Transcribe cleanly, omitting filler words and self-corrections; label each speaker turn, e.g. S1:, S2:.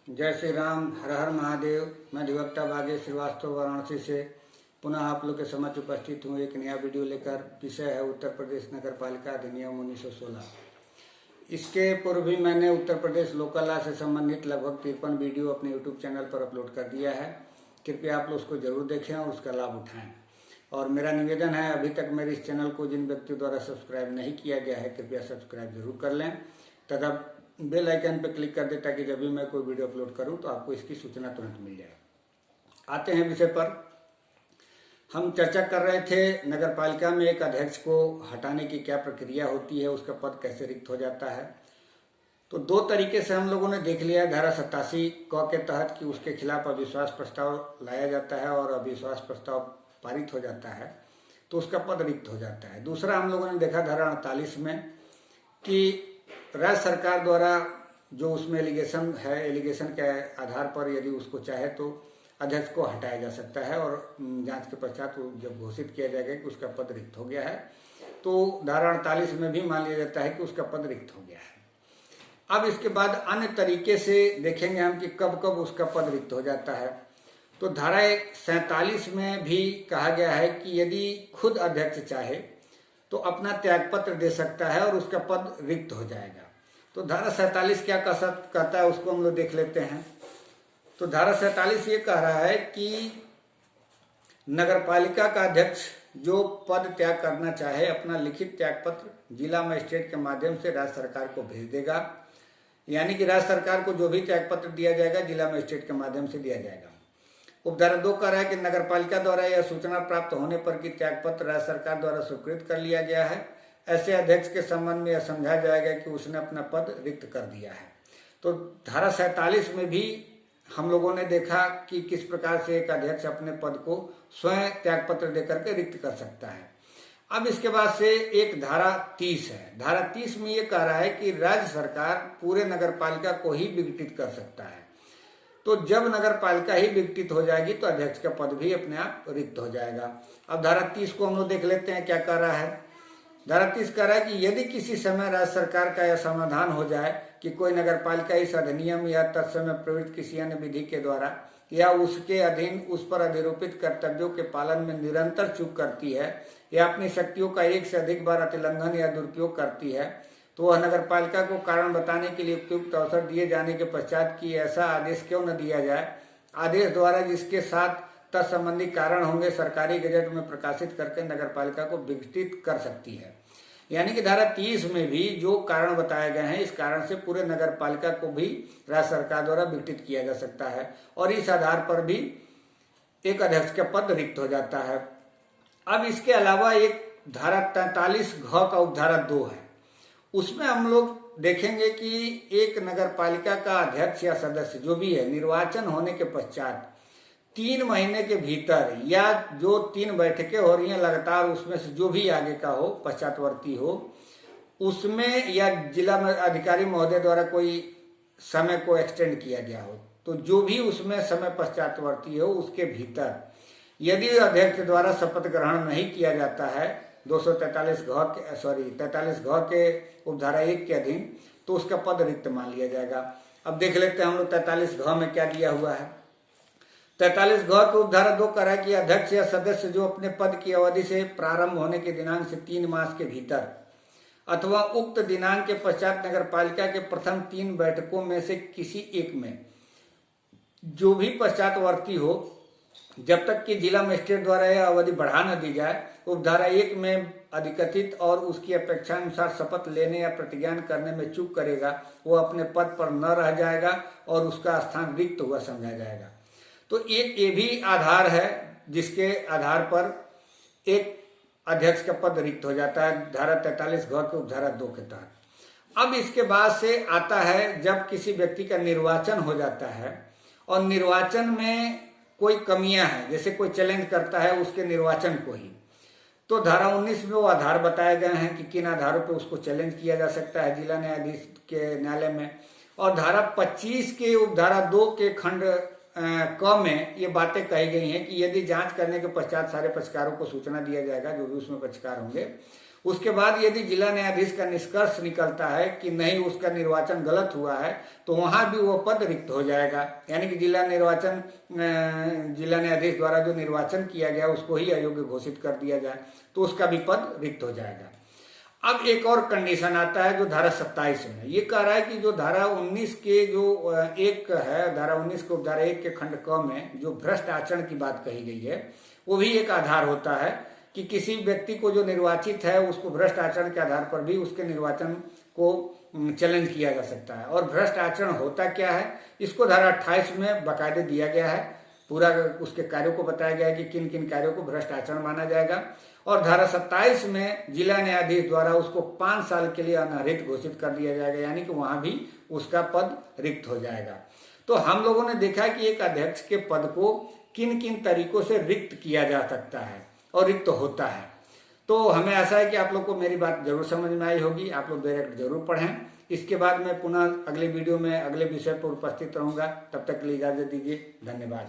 S1: जय श्री राम, हर हर महादेव। मैं अधिवक्ता भाग्य श्रीवास्तव वाराणसी से पुनः आप लोग के समक्ष उपस्थित हूँ एक नया वीडियो लेकर। विषय है उत्तर प्रदेश नगर पालिका अधिनियम 1916। इसके पूर्व भी मैंने उत्तर प्रदेश लोकल लॉ से संबंधित लगभग 53 वीडियो अपने यूट्यूब चैनल पर अपलोड कर दिया है। कृपया आप लोग उसको जरूर देखें और उसका लाभ उठाएं। और मेरा निवेदन है, अभी तक मेरे इस चैनल को जिन व्यक्तियों द्वारा सब्सक्राइब नहीं किया गया है, कृपया सब्सक्राइब जरूर कर लें तथा बेल आइकन पर क्लिक कर दें ताकि जब भी मैं कोई वीडियो अपलोड करूं तो आपको इसकी सूचना तुरंत मिल जाए। आते हैं विषय पर। हम चर्चा कर रहे थे नगर पालिका में एक अध्यक्ष को हटाने की क्या प्रक्रिया होती है, उसका पद कैसे रिक्त हो जाता है। तो दो तरीके से हम लोगों ने देख लिया है। धारा 87 क के तहत कि उसके खिलाफ अविश्वास प्रस्ताव लाया जाता है और अविश्वास प्रस्ताव पारित हो जाता है तो उसका पद रिक्त हो जाता है। दूसरा हम लोगों ने देखा धारा 48 में कि राज्य सरकार द्वारा जो उसमें एलिगेशन है, एलिगेशन के आधार पर यदि उसको चाहे तो अध्यक्ष को हटाया जा सकता है और जांच के पश्चात जब घोषित किया जाएगा कि उसका पद रिक्त हो गया है तो धारा 48 में भी मान लिया जाता है कि उसका पद रिक्त हो गया है। अब इसके बाद अन्य तरीके से देखेंगे हम कि कब कब उसका पद रिक्त हो जाता है। तो धारा 47 में भी कहा गया है कि यदि खुद अध्यक्ष चाहे तो अपना त्यागपत्र दे सकता है और उसका पद रिक्त हो जाएगा। तो धारा 47 क्या कहता है उसको हम लोग देख लेते हैं। तो धारा 47 ये कह रहा है कि नगरपालिका का अध्यक्ष जो पद त्याग करना चाहे अपना लिखित त्यागपत्र जिला मजिस्ट्रेट के माध्यम से राज्य सरकार को भेज देगा। यानी कि राज्य सरकार को जो भी त्यागपत्र दिया जाएगा जिला मजिस्ट्रेट के माध्यम से दिया जाएगा। उपधारा 2 कह रहा है कि नगरपालिका द्वारा यह सूचना प्राप्त होने पर कि त्यागपत्र राज्य सरकार द्वारा स्वीकृत कर लिया गया है, ऐसे अध्यक्ष के संबंध में यह समझा जाएगा कि उसने अपना पद रिक्त कर दिया है। तो धारा 47 में भी हम लोगों ने देखा कि किस प्रकार से एक अध्यक्ष अपने पद को स्वयं त्यागपत्र देकर के रिक्त कर सकता है। अब इसके बाद से एक धारा 30 है। धारा 30 में ये कह रहा है कि राज्य सरकार पूरे नगरपालिका को ही विघटित कर सकता है। तो जब नगर पालिका ही विघटित हो जाएगी तो अध्यक्ष का पद भी अपने आप रिक्त हो जाएगा। अब धारा 30 को हम लोग देख लेते हैं क्या कह रहा है। धारा 30 कह रहा है कि यदि किसी समय राज्य सरकार का यह समाधान हो जाए कि कोई नगर पालिका इस अधिनियम या तत्समय प्रवृत्त किसी अन्य विधि के द्वारा या उसके अधीन उस पर अधिरोपित कर्तव्यों के पालन में निरंतर चूक करती है या अपनी शक्तियों का एक से अधिक बार अतिलंघन या दुरुपयोग करती है तो वह नगर पालिका को कारण बताने के लिए उपयुक्त अवसर दिए जाने के पश्चात कि ऐसा आदेश क्यों न दिया जाए, आदेश द्वारा जिसके साथ तत्संबंधी कारण होंगे सरकारी गजट में प्रकाशित करके नगर पालिका को विघटित कर सकती है। यानी कि धारा 30 में भी जो कारण बताए गए हैं इस कारण से पूरे नगर पालिका को भी राज्य सरकार द्वारा विघटित किया जा सकता है और इस आधार पर भी एक अध्यक्ष का पद रिक्त हो जाता है। अब इसके अलावा एक धारा 43 घ का उपधारा 2 है। उसमें हम लोग देखेंगे कि एक नगर पालिका का अध्यक्ष या सदस्य जो भी है निर्वाचन होने के पश्चात 3 महीने के भीतर या जो 3 बैठकें हो रही हैं लगातार उसमें से जो भी आगे का हो पश्चातवर्ती हो उसमें या जिला अधिकारी महोदय द्वारा कोई समय को एक्सटेंड किया गया हो तो जो भी उसमें समय पश्चातवर्ती हो उसके भीतर यदि अध्यक्ष द्वारा शपथ ग्रहण नहीं किया जाता है 43 घ के उपधारा 1 के अधीन तो उसका पद रिक्त मान लिया जाएगा। अब देख लेते हैं हम लोग 43 घ में क्या दिया हुआ है। 43 घ के उपधारा 2 कह रहा है कि अध्यक्ष या सदस्य जो अपने पद की अवधि से प्रारंभ होने के दिनांक से 3 मास के भीतर अथवा उक्त दिनांक के पश्चात नगर पालिका के प्रथम 3 बैठकों में से किसी एक में जो भी पश्चातवर्ती हो जब तक कि जिला मजिस्ट्रेट द्वारा यह अवधि बढ़ा न दी जाए उपधारा 1 में अधिकथित और उसकी अपेक्षानुसार शपथ लेने या प्रतिज्ञान करने में चूक करेगा वो अपने पद पर न रह जाएगा और उसका स्थान रिक्त हुआ समझा जाएगा। तो एक ये भी आधार है जिसके आधार पर एक अध्यक्ष का पद रिक्त हो जाता है धारा 43 घ के उपधारा 2 के तहत। अब इसके बाद से आता है जब किसी व्यक्ति का निर्वाचन हो जाता है और निर्वाचन में कोई कमियां हैं, जैसे कोई चैलेंज करता है उसके निर्वाचन को ही, तो धारा 19 में वो आधार बताए गए हैं कि किन आधारों पे उसको चैलेंज किया जा सकता है जिला न्यायाधीश के न्यायालय में। और धारा 25 के उपधारा 2 के खंड क में ये बातें कही गई हैं कि यदि जांच करने के पश्चात सारे पक्षकारों को सूचना दिया जाएगा जो भी उसमें पक्षकार होंगे उसके बाद यदि जिला न्यायाधीश का निष्कर्ष निकलता है कि नहीं उसका निर्वाचन गलत हुआ है तो वहां भी वो पद रिक्त हो जाएगा, यानी कि जिला न्यायाधीश द्वारा जो निर्वाचन किया गया उसको ही अयोग्य घोषित कर दिया जाए तो उसका भी पद रिक्त हो जाएगा। अब एक और कंडीशन आता है जो धारा 27 में ये कह रहा है कि जो धारा 19 के जो एक है, धारा 19 को धारा 1 के खंड क में जो भ्रष्ट आचरण की बात कही गई है वो भी एक आधार होता है कि किसी व्यक्ति को जो निर्वाचित है उसको भ्रष्ट आचरण के आधार पर भी उसके निर्वाचन को चैलेंज किया जा सकता है। और भ्रष्ट आचरण होता क्या है इसको धारा 28 में बाकायदे दिया गया है, पूरा उसके कार्यों को बताया गया है कि किन किन कार्यों को भ्रष्ट आचरण माना जाएगा। और धारा 27 में जिला न्यायाधीश द्वारा उसको 5 साल के लिए अनर्हित घोषित कर दिया जाएगा, यानी कि वहां भी उसका पद रिक्त हो जाएगा। तो हम लोगों ने देखा कि एक अध्यक्ष के पद को किन किन तरीकों से रिक्त किया जा सकता है और रिक्त होता है। तो हमें आशा है कि आप लोग को मेरी बात जरूर समझ में आई होगी, आप लोग डायरेक्ट जरूर पढ़ें। इसके बाद मैं पुनः अगले वीडियो में अगले विषय पर उपस्थित रहूंगा, तब तक के लिए इजाजत दीजिए, धन्यवाद।